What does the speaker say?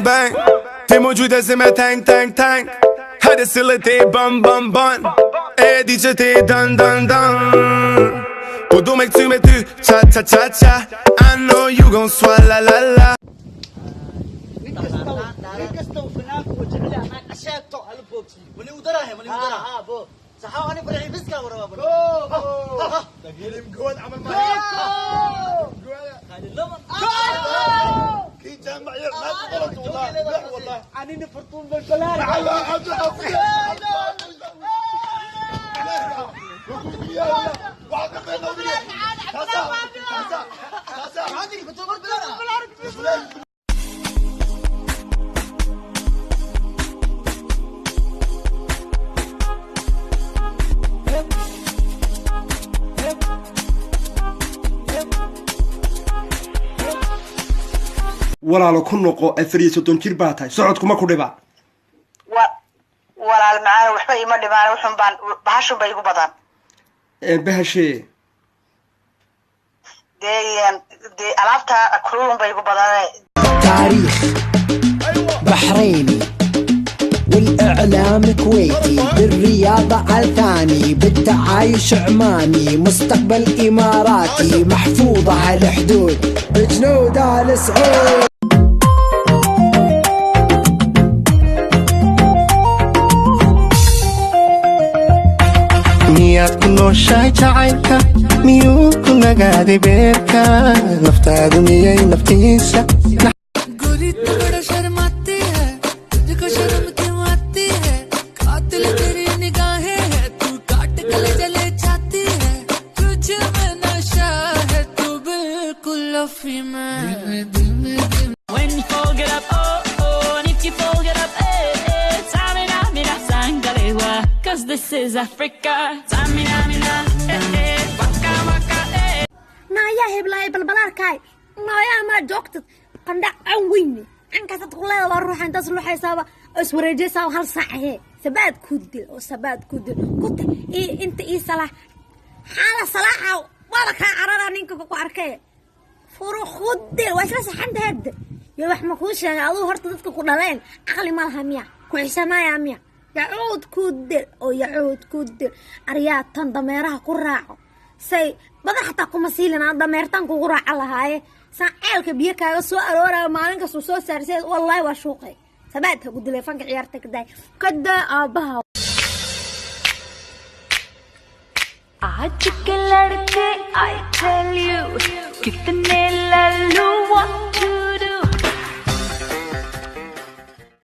bang. T'es موجودة زي ما تانك تانك تانك. هذا سلتي bum bum bun. Et DJ t'es dun dun dun. Pour deux mecs tu mets tu cha cha cha cha. I know you gon' swallow la la. صحاوني فرحي بس كا ورا بابا تقيل مقود عمل ما هذه اللمن كي جمع يا ما تقولت والله لا والله اني نفرطون بالبلاد على عبد walaalo ku noqo 34 jir baa tahay socodkuma ku dhiba walaal macaan waxba ima dhibaan wuxun baan bahashu bay igu badan bahashee dee alaabta kulun bay igu badan تاريخ بحريني والإعلام كويتي بالرياضة الثاني بالتعايش عماني مستقبل إماراتي محفوظة هالحدود بجنود آل سعود miyaad ku nooshahay jacaylka miyuu ku nagaaday beerka naftaadu miyay naftiisa गोरी तू बड़ा शर्माती है तुझको शर्म क्यों आती है कातिल तेरी निगाहें है तू काट गले जले जाती है तुझ में नशा है तू बिल्कुल लफी में दिल में When you fold it up oh oh and if you fold it up eh eh Tamina mina sangalewa cause this is Africa Tamina mina eh eh waka waka eh naya heblaay balbalaarkay naya ma joogtid qandhac aan weyne ankaasad ku leedahay ruuxa intaas luuxaysaaba iswareejaysaa hal saac he sabaad ku dil oo sabaad ku dil kuta inta ii salax xaala salaaxa wala ka carara ninka ku arkay furu khudil waa isla saxanta hadda ya wax ma ku sheegay aduu horta dadka ku dhaleen aqli ma laha miya ku xisaamaya miya yacuud ku dil oo yacuud ku dil ariyaa tan dameeraha ku raaco say badan xataa kuma siilina dameertan kugu raaca lahaaye ساعالك بيكا سو أرورا مالك سو سارسيد والله وشوقي ثباتها قد لي فانك عيارتك داي كدا آبها आज के लड़के I tell you कितने